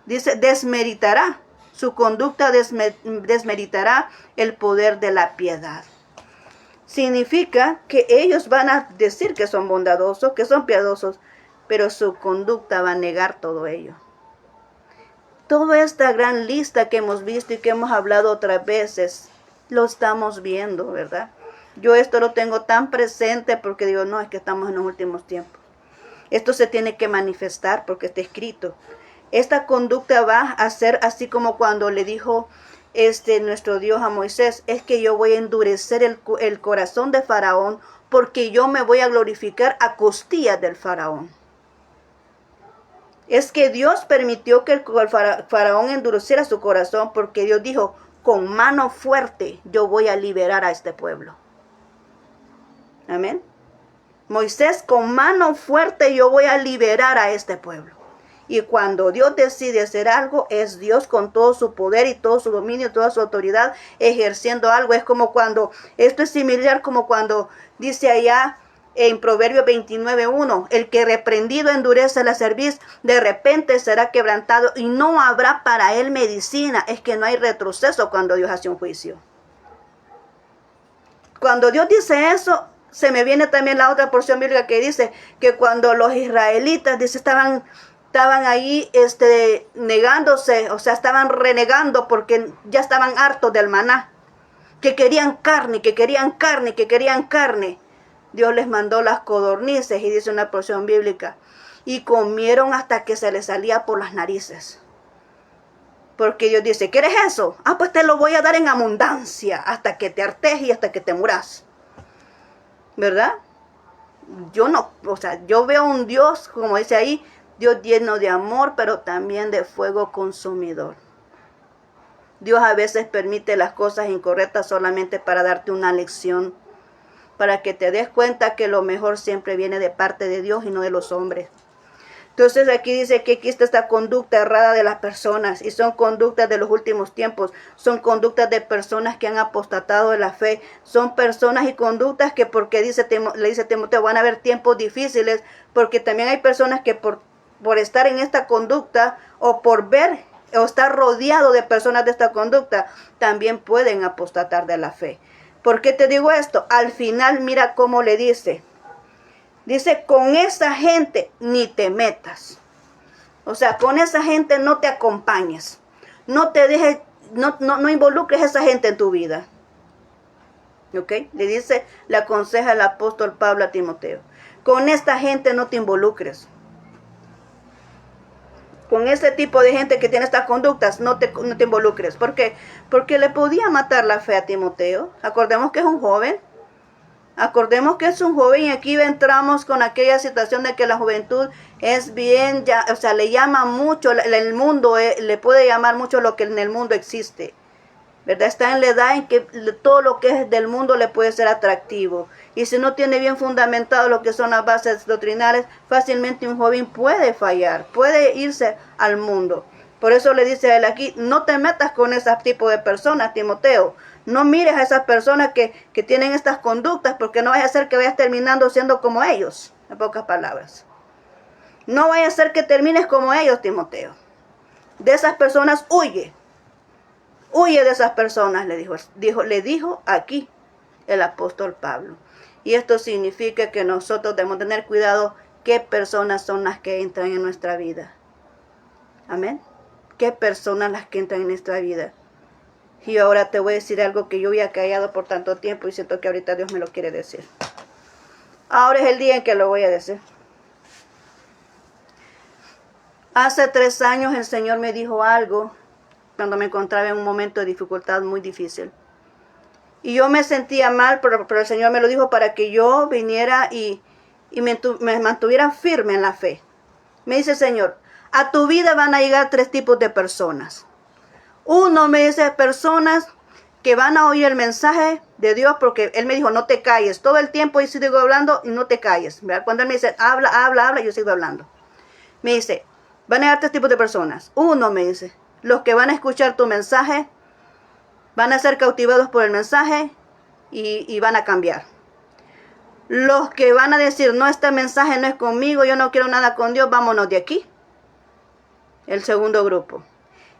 dice, desmeritará. Su conducta desmeritará el poder de la piedad. Significa que ellos van a decir que son bondadosos, que son piadosos, pero su conducta va a negar todo ello. Toda esta gran lista que hemos visto y que hemos hablado otras veces, lo estamos viendo, ¿verdad? Yo esto lo tengo tan presente porque digo, no, es que estamos en los últimos tiempos. Esto se tiene que manifestar porque está escrito. Esta conducta va a ser así como cuando le dijo nuestro Dios a Moisés, es que yo voy a endurecer el corazón de Faraón porque yo me voy a glorificar a costillas del Faraón. Es que Dios permitió que el Faraón endureciera su corazón porque Dios dijo, con mano fuerte yo voy a liberar a este pueblo. Amén. Moisés, con mano fuerte yo voy a liberar a este pueblo. Y cuando Dios decide hacer algo, es Dios con todo su poder y todo su dominio, toda su autoridad, ejerciendo algo. Es como cuando, esto es similar como cuando dice allá en Proverbios 29:1, el que reprendido endurece la cerviz, de repente será quebrantado y no habrá para él medicina. Es que no hay retroceso cuando Dios hace un juicio. Cuando Dios dice eso, se me viene también la otra porción bíblica que dice que cuando los israelitas estaban ahí negándose, o sea, estaban renegando porque ya estaban hartos del maná, que querían carne, que querían carne, que querían carne. Dios les mandó las codornices y dice una porción bíblica, y comieron hasta que se les salía por las narices. Porque Dios dice, ¿quieres eso? Ah, pues te lo voy a dar en abundancia hasta que te hartes y hasta que te muras. ¿Verdad? Yo veo un Dios, como dice ahí, Dios lleno de amor, pero también de fuego consumidor. Dios a veces permite las cosas incorrectas solamente para darte una lección, para que te des cuenta que lo mejor siempre viene de parte de Dios y no de los hombres. Entonces aquí dice que aquí está esta conducta errada de las personas, y son conductas de los últimos tiempos, son conductas de personas que han apostatado de la fe, son personas y conductas que porque le dice Timoteo, van a haber tiempos difíciles, porque también hay personas que por estar en esta conducta o por ver o estar rodeado de personas de esta conducta, también pueden apostatar de la fe. ¿Por qué te digo esto? Al final mira cómo le dice. Dice, con esa gente ni te metas. O sea, con esa gente no te acompañes. No te dejes, no involucres a esa gente en tu vida. ¿Ok? Le aconseja el apóstol Pablo a Timoteo. Con esta gente no te involucres. Con ese tipo de gente que tiene estas conductas, no te involucres. ¿Por qué? Porque le podía matar la fe a Timoteo. Acordemos que es un joven. Acordemos que es un joven y aquí entramos con aquella situación de que la juventud es bien, o sea, le llama mucho, el mundo le puede llamar mucho lo que en el mundo existe, ¿verdad? Está en la edad en que todo lo que es del mundo le puede ser atractivo. Y si no tiene bien fundamentado lo que son las bases doctrinales, fácilmente un joven puede fallar, puede irse al mundo. Por eso le dice a él aquí, no te metas con ese tipo de personas, Timoteo. No mires a esas personas que tienen estas conductas, porque no vaya a ser que vayas terminando siendo como ellos, en pocas palabras. No vaya a ser que termines como ellos, Timoteo. De esas personas huye. Huye de esas personas, le dijo aquí el apóstol Pablo. Y esto significa que nosotros debemos tener cuidado qué personas son las que entran en nuestra vida. Amén. ¿Qué personas las que entran en nuestra vida? Y ahora te voy a decir algo que yo había callado por tanto tiempo y siento que ahorita Dios me lo quiere decir. Ahora es el día en que lo voy a decir. Hace 3 años el Señor me dijo algo cuando me encontraba en un momento de dificultad muy difícil. Y yo me sentía mal, pero el Señor me lo dijo para que yo viniera y me mantuviera firme en la fe. Me dice el Señor, a tu vida van a llegar 3 tipos de personas. Uno, me dice, personas que van a oír el mensaje de Dios, porque Él me dijo, no te calles. Todo el tiempo yo sigo hablando y no te calles. ¿Verdad? Cuando Él me dice, habla, yo sigo hablando. Me dice, van a llegar 3 tipos de personas. Uno, me dice, los que van a escuchar tu mensaje, van a ser cautivados por el mensaje y van a cambiar. Los que van a decir, no, este mensaje no es conmigo, yo no quiero nada con Dios, vámonos de aquí. El segundo grupo.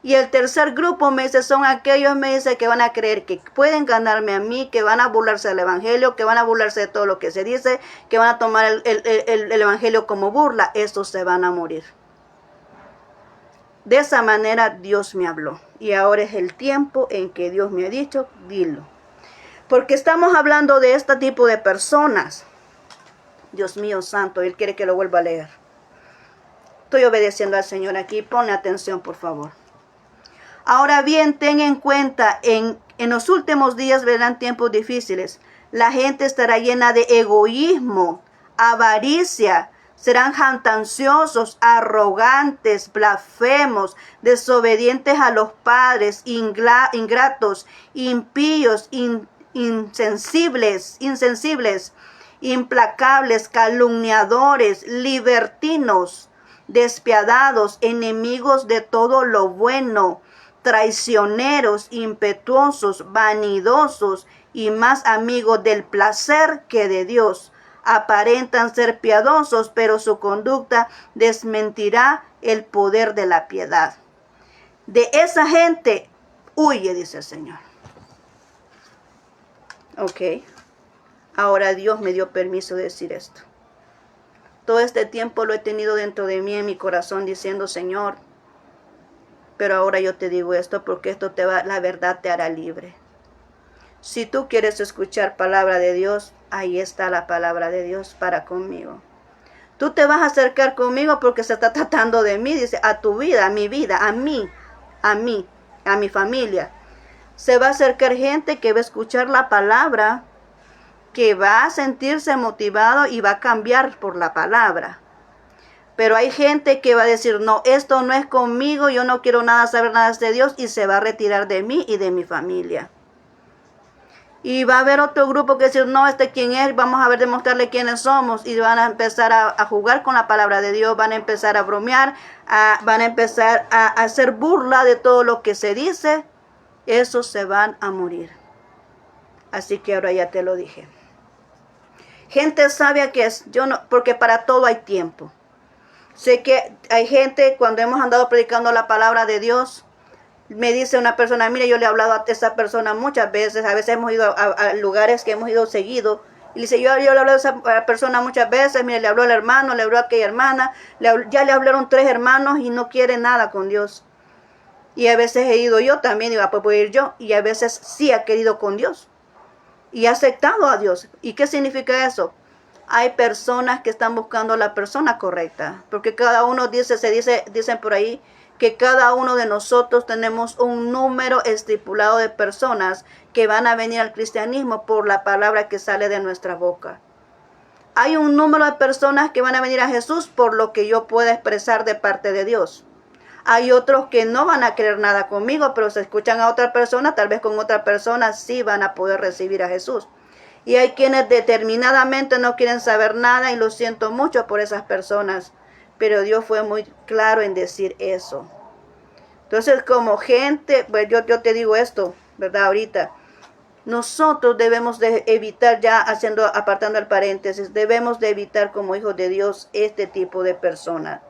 Y el tercer grupo, me dice, son aquellos, me dice, que van a creer que pueden ganarme a mí, que van a burlarse del evangelio, que van a burlarse de todo lo que se dice, que van a tomar el evangelio como burla. Estos se van a morir. De esa manera Dios me habló. Y ahora es el tiempo en que Dios me ha dicho, dilo. Porque estamos hablando de este tipo de personas. Dios mío santo, Él quiere que lo vuelva a leer. Estoy obedeciendo al Señor aquí. Ponle atención, por favor. Ahora bien, ten en cuenta, en los últimos días vendrán tiempos difíciles. La gente estará llena de egoísmo, avaricia, serán jactanciosos, arrogantes, blasfemos, desobedientes a los padres, ingratos, impíos, insensibles, implacables, calumniadores, libertinos, despiadados, enemigos de todo lo bueno, traicioneros, impetuosos, vanidosos y más amigos del placer que de Dios. Aparentan ser piadosos, pero su conducta desmentirá el poder de la piedad. De esa gente huye, dice el Señor. Ok. Ahora Dios me dio permiso de decir esto. Todo este tiempo lo he tenido dentro de mí, en mi corazón, diciendo, Señor, pero ahora yo te digo esto porque la verdad te hará libre. Si tú quieres escuchar palabra de Dios, ahí está la palabra de Dios para conmigo. Tú te vas a acercar conmigo porque se está tratando de mí, dice, a tu vida, a mí, a mi familia. Se va a acercar gente que va a escuchar la palabra, que va a sentirse motivado y va a cambiar por la palabra. Pero hay gente que va a decir, no, esto no es conmigo, yo no quiero nada saber nada de Dios, y se va a retirar de mí y de mi familia. Y va a haber otro grupo que decir, no, quién es, vamos a ver, demostrarle quiénes somos. Y van a empezar a jugar con la palabra de Dios, van a empezar a bromear, van a empezar a hacer burla de todo lo que se dice. Esos se van a morir. Así que ahora ya te lo dije. Gente sabia que es, yo no, porque para todo hay tiempo. Sé que hay gente, cuando hemos andado predicando la palabra de Dios, me dice una persona, mire, yo le he hablado a esa persona muchas veces hemos ido a lugares que hemos ido seguido, y dice, yo le he hablado a esa persona muchas veces, mire, le habló al hermano, le habló a aquella hermana, ya le hablaron 3 hermanos y no quiere nada con Dios. Y a veces he ido yo también, pues voy a ir yo, y a veces sí ha querido con Dios, y ha aceptado a Dios. ¿Y qué significa eso? Hay personas que están buscando la persona correcta, porque cada uno dicen por ahí, que cada uno de nosotros tenemos un número estipulado de personas que van a venir al cristianismo por la palabra que sale de nuestra boca. Hay un número de personas que van a venir a Jesús por lo que yo pueda expresar de parte de Dios. Hay otros que no van a creer nada conmigo, pero se escuchan a otra persona, tal vez con otra persona sí van a poder recibir a Jesús. Y hay quienes determinadamente no quieren saber nada, y lo siento mucho por esas personas. Pero Dios fue muy claro en decir eso. Entonces, como gente, pues yo te digo esto, ¿verdad? Ahorita, nosotros debemos de evitar, ya apartando el paréntesis, debemos de evitar como hijos de Dios este tipo de personas.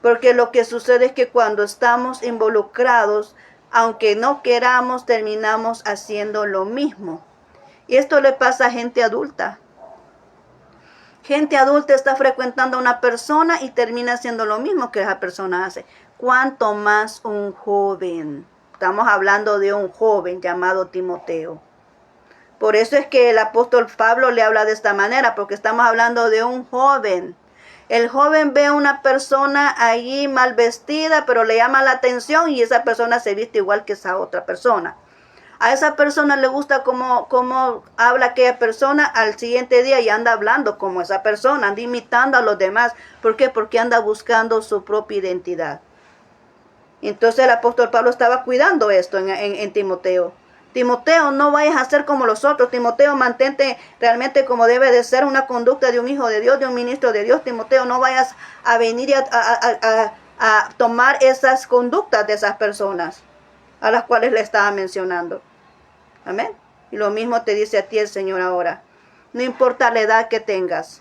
Porque lo que sucede es que cuando estamos involucrados, aunque no queramos, terminamos haciendo lo mismo. Y esto le pasa a gente adulta. Gente adulta está frecuentando a una persona y termina haciendo lo mismo que esa persona hace. ¿Cuánto más un joven? Estamos hablando de un joven llamado Timoteo. Por eso es que el apóstol Pablo le habla de esta manera, porque estamos hablando de un joven. El joven ve a una persona allí mal vestida, pero le llama la atención y esa persona se viste igual que esa otra persona. A esa persona le gusta cómo habla aquella persona, al siguiente día y anda hablando como esa persona, anda imitando a los demás. ¿Por qué? Porque anda buscando su propia identidad. Entonces el apóstol Pablo estaba cuidando esto en Timoteo. Timoteo, no vayas a ser como los otros. Timoteo, mantente realmente como debe de ser una conducta de un hijo de Dios, de un ministro de Dios. Timoteo, no vayas a venir a tomar esas conductas de esas personas a las cuales le estaba mencionando. Amén. Y lo mismo te dice a ti el Señor ahora. No importa la edad que tengas.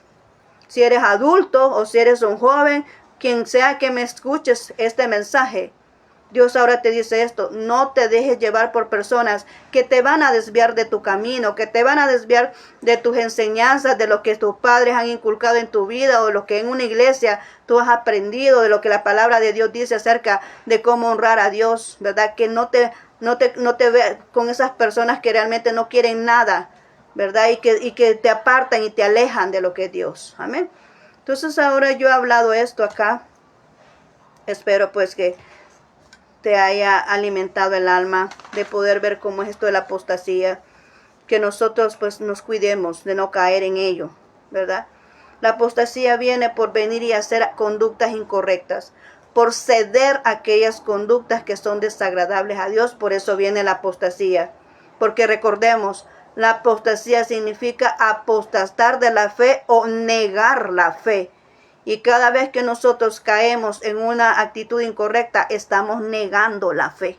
Si eres adulto o si eres un joven, quien sea que me escuches este mensaje, Dios ahora te dice esto: no te dejes llevar por personas que te van a desviar de tu camino, que te van a desviar de tus enseñanzas, de lo que tus padres han inculcado en tu vida, o lo que en una iglesia tú has aprendido, de lo que la palabra de Dios dice acerca de cómo honrar a Dios, ¿verdad? Que no te veas con esas personas que realmente no quieren nada, ¿verdad? Y que te apartan y te alejan de lo que es Dios. Amén. Entonces ahora yo he hablado esto acá. Espero pues que te haya alimentado el alma de poder ver cómo es esto de la apostasía, que nosotros pues nos cuidemos de no caer en ello, ¿verdad? La apostasía viene por venir y hacer conductas incorrectas, por ceder a aquellas conductas que son desagradables a Dios. Por eso viene la apostasía, porque recordemos, la apostasía significa apostatar de la fe o negar la fe. Y cada vez que nosotros caemos en una actitud incorrecta, estamos negando la fe.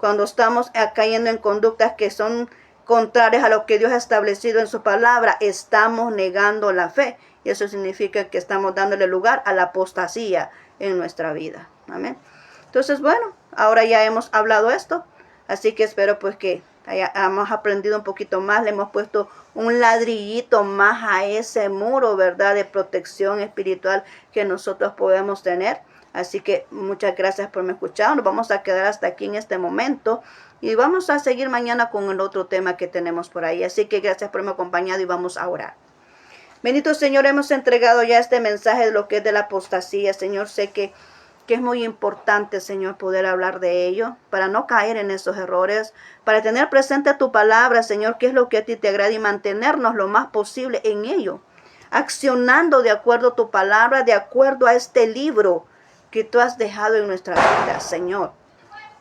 Cuando estamos cayendo en conductas que son contrarias a lo que Dios ha establecido en su palabra, estamos negando la fe. Y eso significa que estamos dándole lugar a la apostasía en nuestra vida. Amén. Entonces, bueno, ahora ya hemos hablado esto. Así que espero pues que hemos aprendido un poquito más, le hemos puesto un ladrillito más a ese muro, ¿verdad?, de protección espiritual que nosotros podemos tener. Así que muchas gracias por me escuchar. Nos vamos a quedar hasta aquí en este momento y vamos a seguir mañana con el otro tema que tenemos por ahí. Así que gracias por me acompañado y vamos a orar. Bendito Señor, hemos entregado ya este mensaje de lo que es de la apostasía. Señor, sé que es muy importante, Señor, poder hablar de ello, para no caer en esos errores, para tener presente tu palabra, Señor, qué es lo que a ti te agrada y mantenernos lo más posible en ello. accionando de acuerdo a tu palabra, de acuerdo a este libro que tú has dejado en nuestra vida, Señor.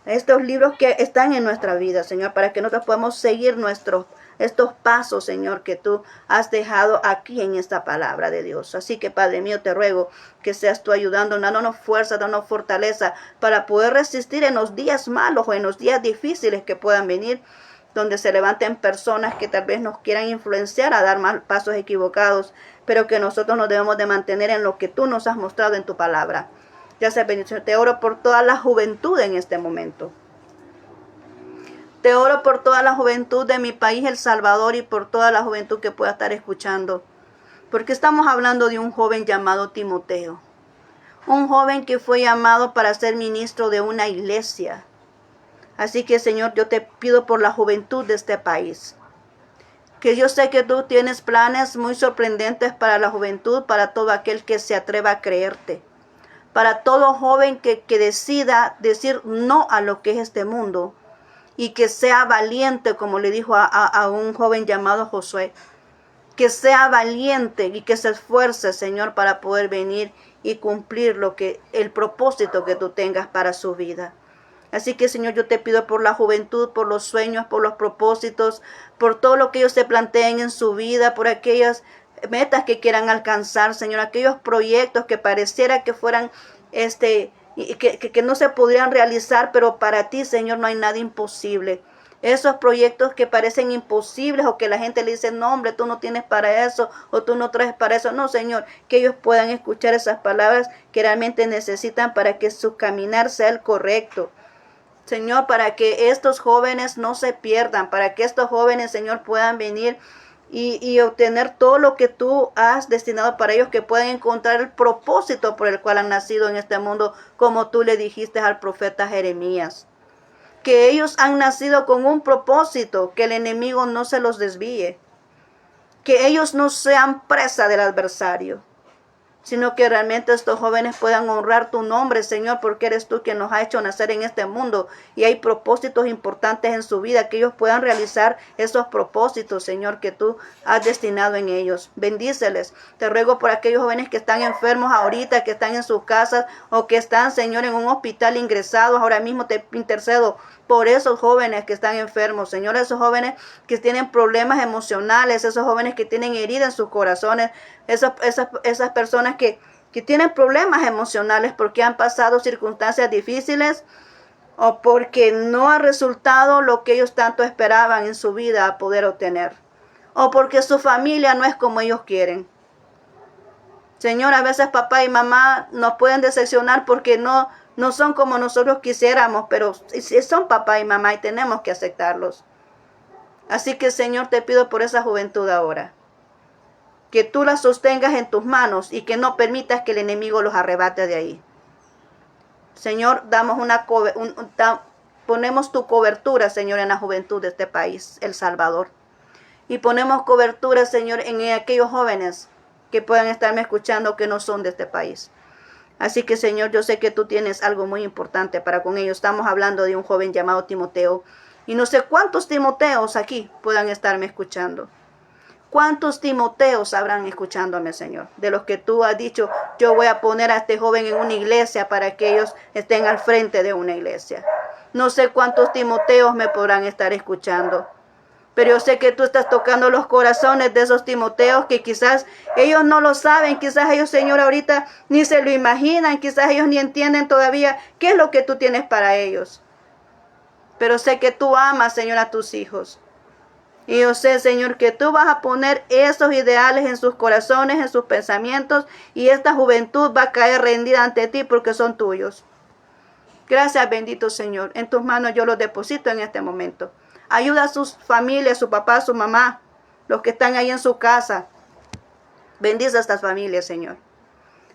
Estos libros que están en nuestra vida, Señor, para que nosotros podamos seguir estos pasos, Señor, que tú has dejado aquí en esta palabra de Dios. Así que, Padre mío, te ruego que seas tú ayudando, dándonos fuerza, dándonos fortaleza para poder resistir en los días malos o en los días difíciles que puedan venir, donde se levanten personas que tal vez nos quieran influenciar a dar más pasos equivocados, pero que nosotros nos debemos de mantener en lo que tú nos has mostrado en tu palabra. Ya sea bendición. Te oro por toda la juventud en este momento. Te oro por toda la juventud de mi país, El Salvador, y por toda la juventud que pueda estar escuchando. Porque estamos hablando de un joven llamado Timoteo. Un joven que fue llamado para ser ministro de una iglesia. Así que, Señor, yo te pido por la juventud de este país. Que yo sé que tú tienes planes muy sorprendentes para la juventud, para todo aquel que se atreva a creerte. Para todo joven que decida decir no a lo que es este mundo y que sea valiente, como le dijo a un joven llamado Josué, que sea valiente y que se esfuerce, Señor, para poder venir y cumplir el propósito que tú tengas para su vida. Así que, Señor, yo te pido por la juventud, por los sueños, por los propósitos, por todo lo que ellos se planteen en su vida, por aquellas metas que quieran alcanzar, Señor, aquellos proyectos que pareciera que fueran que no se podrían realizar, pero para ti, Señor, no hay nada imposible. Esos proyectos que parecen imposibles o que la gente le dice, no, hombre, tú no tienes para eso o tú no traes para eso. No, Señor, que ellos puedan escuchar esas palabras que realmente necesitan para que su caminar sea el correcto. Señor, para que estos jóvenes no se pierdan, para que estos jóvenes, Señor, puedan venir y obtener todo lo que tú has destinado para ellos, que puedan encontrar el propósito por el cual han nacido en este mundo, como tú le dijiste al profeta Jeremías. Que ellos han nacido con un propósito, que el enemigo no se los desvíe, que ellos no sean presa del adversario, sino que realmente estos jóvenes puedan honrar tu nombre, Señor, porque eres tú quien nos ha hecho nacer en este mundo y hay propósitos importantes en su vida, que ellos puedan realizar esos propósitos, Señor, que tú has destinado en ellos. Bendíceles. Te ruego por aquellos jóvenes que están enfermos ahorita, que están en sus casas o que están, Señor, en un hospital ingresados. Ahora mismo te intercedo por esos jóvenes que están enfermos, Señor, esos jóvenes que tienen problemas emocionales, esos jóvenes que tienen heridas en sus corazones, esas personas que tienen problemas emocionales porque han pasado circunstancias difíciles o porque no ha resultado lo que ellos tanto esperaban en su vida a poder obtener, o porque su familia no es como ellos quieren. Señor, a veces papá y mamá nos pueden decepcionar porque no son como nosotros quisiéramos, pero son papá y mamá y tenemos que aceptarlos. Así que, Señor, te pido por esa juventud ahora, que tú la sostengas en tus manos y que no permitas que el enemigo los arrebate de ahí. Señor, ponemos tu cobertura, Señor, en la juventud de este país, El Salvador. Y ponemos cobertura, Señor, en aquellos jóvenes que puedan estarme escuchando que no son de este país. Así que, Señor, yo sé que tú tienes algo muy importante para con ellos. Estamos hablando de un joven llamado Timoteo. Y no sé cuántos Timoteos aquí puedan estarme escuchando. ¿Cuántos Timoteos habrán escuchándome, Señor? De los que tú has dicho, yo voy a poner a este joven en una iglesia para que ellos estén al frente de una iglesia. No sé cuántos Timoteos me podrán estar escuchando. Pero yo sé que tú estás tocando los corazones de esos Timoteos que quizás ellos no lo saben, quizás ellos, Señor, ahorita ni se lo imaginan, quizás ellos ni entienden todavía qué es lo que tú tienes para ellos. Pero sé que tú amas, Señor, a tus hijos. Y yo sé, Señor, que tú vas a poner esos ideales en sus corazones, en sus pensamientos, y esta juventud va a caer rendida ante ti porque son tuyos. Gracias, bendito Señor. En tus manos yo los deposito en este momento. Ayuda a sus familias, su papá, su mamá, los que están ahí en su casa. Bendice a estas familias, Señor.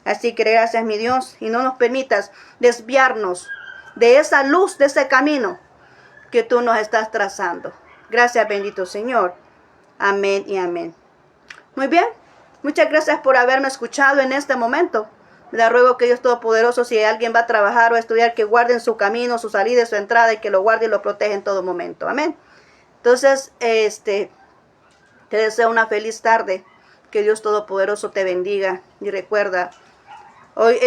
Así que gracias, mi Dios, y no nos permitas desviarnos de esa luz, de ese camino que tú nos estás trazando. Gracias, bendito Señor. Amén y amén. Muy bien. Muchas gracias por haberme escuchado en este momento. Le ruego que Dios Todopoderoso, si alguien va a trabajar o a estudiar, que guarde en su camino, su salida y su entrada, y que lo guarde y lo proteja en todo momento. Amén. Entonces, te deseo una feliz tarde. Que Dios Todopoderoso te bendiga. Y recuerda, hoy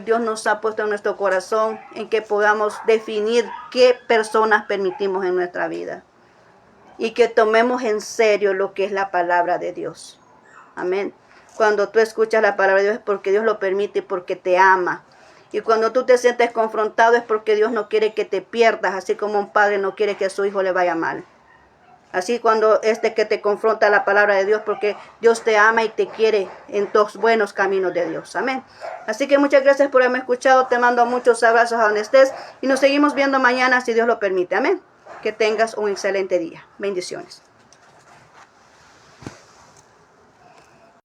Dios nos ha puesto en nuestro corazón en que podamos definir qué personas permitimos en nuestra vida. Y que tomemos en serio lo que es la palabra de Dios. Amén. Cuando tú escuchas la palabra de Dios es porque Dios lo permite y porque te ama. Y cuando tú te sientes confrontado es porque Dios no quiere que te pierdas, así como un padre no quiere que a su hijo le vaya mal. Así cuando que te confronta la palabra de Dios, porque Dios te ama y te quiere en los buenos caminos de Dios. Amén. Así que muchas gracias por haberme escuchado. Te mando muchos abrazos a donde estés y nos seguimos viendo mañana si Dios lo permite. Amén. Que tengas un excelente día. Bendiciones.